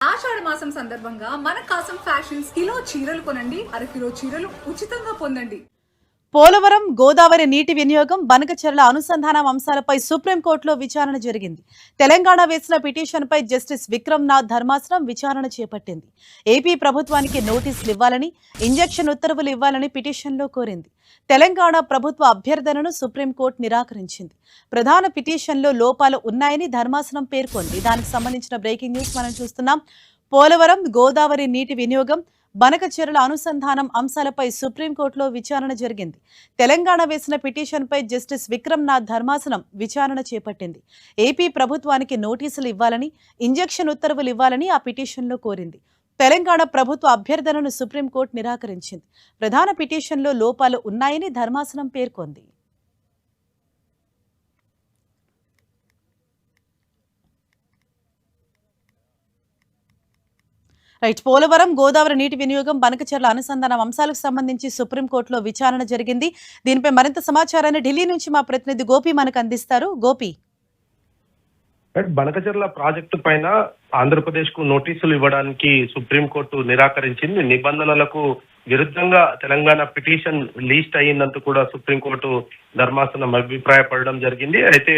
ఆషాఢ మాసం సందర్భంగా మన కాసం ఫ్యాషన్స్ కిలో చీరలు కొనండి, అరకిలో చీరలు ఉచితంగా పొందండి. పోలవరం గోదావరి నీటి వినియోగం బనకచెర్ల అనుసంధానం అంశాలపై సుప్రీంకోర్టులో విచారణ జరిగింది. తెలంగాణ వేసిన పిటిషన్పై జస్టిస్ విక్రమ్నాథ్ ధర్మాసనం విచారణ చేపట్టింది. ఏపీ ప్రభుత్వానికి నోటీసులు ఇవ్వాలని, ఇంజెక్షన్ ఉత్తర్వులు ఇవ్వాలని పిటిషన్లో కోరింది. తెలంగాణ ప్రభుత్వ అభ్యర్థనను సుప్రీంకోర్టు నిరాకరించింది. ప్రధాన పిటిషన్లో లోపాలు ఉన్నాయని ధర్మాసనం పేర్కొంది. దానికి సంబంధించిన బ్రేకింగ్ న్యూస్ మనం చూస్తున్నాం. పోలవరం గోదావరి నీటి వినియోగం బనకచెర్ల అనుసంధానం అంశాలపై సుప్రీంకోర్టులో విచారణ జరిగింది. తెలంగాణ వేసిన పిటిషన్పై జస్టిస్ విక్రమ్నాథ్ ధర్మాసనం విచారణ చేపట్టింది. ఏపీ ప్రభుత్వానికి నోటీసులు ఇవ్వాలని, ఇంజెక్షన్ ఉత్తర్వులు ఇవ్వాలని ఆ పిటిషన్లో కోరింది. తెలంగాణ ప్రభుత్వ అభ్యర్థనను సుప్రీంకోర్టు నిరాకరించింది. ప్రధాన పిటిషన్లో లోపాలు ఉన్నాయని ధర్మాసనం పేర్కొంది. రైట్, పోలవరం గోదావరి నీటి వినియోగం బనకచెర్ల అనుసంధానం అంశాలకు సంబంధించి సుప్రీంకోర్టులో విచారణ జరిగింది. దీనిపై మరింత సమాచారాన్ని ఢిల్లీ నుంచి మా ప్రతినిధి గోపి మనకు అందిస్తారు. గోపి, బనకచెర్ల ప్రాజెక్టు పైన ఆంధ్రప్రదేశ్ కు నోటీసులు ఇవ్వడానికి సుప్రీంకోర్టు నిరాకరించింది. నిబంధనలకు విరుద్ధంగా తెలంగాణ పిటిషన్ లీస్ట్ అయ్యిందంటూ కూడా సుప్రీంకోర్టు ధర్మాసనం అభిప్రాయపడడం జరిగింది. అయితే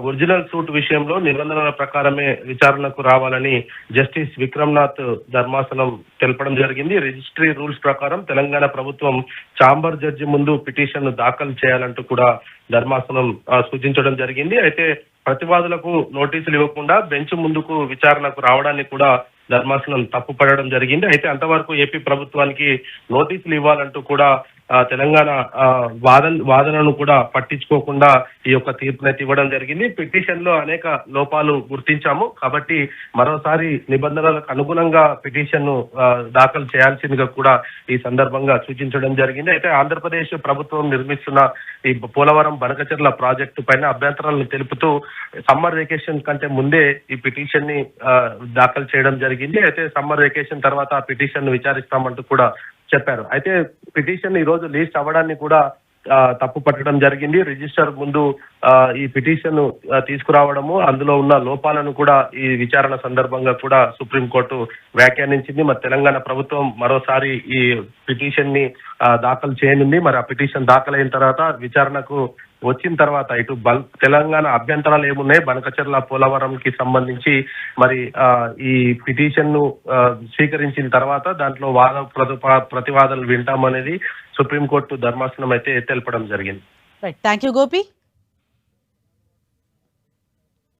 ఒరిజినల్ సూట్ విషయంలో నిబంధనల ప్రకారమే విచారణకు రావాలని జస్టిస్ విక్రమ్నాథ్ ధర్మాసనం తెలపడం జరిగింది. రిజిస్ట్రీ రూల్స్ ప్రకారం తెలంగాణ ప్రభుత్వం ఛాంబర్ జడ్జి ముందు పిటిషన్ దాఖలు చేయాలంటూ కూడా ధర్మాసనం సూచించడం జరిగింది. అయితే ప్రతివాదులకు నోటీసులు ఇవ్వకుండా బెంచ్ ముందుకు విచారణకు రావడాన్ని కూడా ధర్మాసనం తప్పుపడడం జరిగింది. అయితే అంతవరకు ఏపీ ప్రభుత్వానికి నోటీసులు ఇవ్వాలంటూ కూడా తెలంగాణ వాదనను కూడా పట్టించుకోకుండా ఈ యొక్క తీర్పునైతే ఇవ్వడం జరిగింది. పిటిషన్ లో అనేక లోపాలు గుర్తించాము కాబట్టి మరోసారి నిబంధనలకు అనుగుణంగా పిటిషన్ ను దాఖలు చేయాల్సిందిగా కూడా ఈ సందర్భంగా సూచించడం జరిగింది. అయితే ఆంధ్రప్రదేశ్ ప్రభుత్వం నిర్మిస్తున్న ఈ పోలవరం బనకచెర్ల ప్రాజెక్టు పైన అభ్యంతరాలను తెలుపుతూ సమ్మర్ వెకేషన్ కంటే ముందే ఈ పిటిషన్ ని దాఖలు చేయడం జరిగింది. అయితే సమ్మర్ వెకేషన్ తర్వాత ఆ పిటిషన్ ను విచారిస్తామంటూ కూడా చెప్పారు. అయితే పిటిషన్ ఈ రోజు లీస్ట్ అవ్వడాన్ని కూడా తప్పు పట్టడం జరిగింది. రిజిస్టర్ ముందు ఈ పిటిషన్ తీసుకురావడము, అందులో ఉన్న లోపాలను కూడా ఈ విచారణ సందర్భంగా కూడా సుప్రీంకోర్టు వ్యాఖ్యానించింది. మరి తెలంగాణ ప్రభుత్వం మరోసారి ఈ పిటిషన్ ని దాఖలు చేయనుంది. మరి ఆ పిటిషన్ దాఖలైన తర్వాత విచారణకు వచ్చిన తర్వాత ఇటు తెలంగాణ అభ్యంతరాలు ఏమున్నాయి బనకచెర్ల పోలవరంకి సంబంధించి మరి ఈ పిటిషన్ ను స్వీకరించిన తర్వాత దాంట్లో ప్రతివాదనలు వింటామనేది సుప్రీంకోర్టు ధర్మాసనం అయితే తెలపడం జరిగింది. Right, thank you Gopi.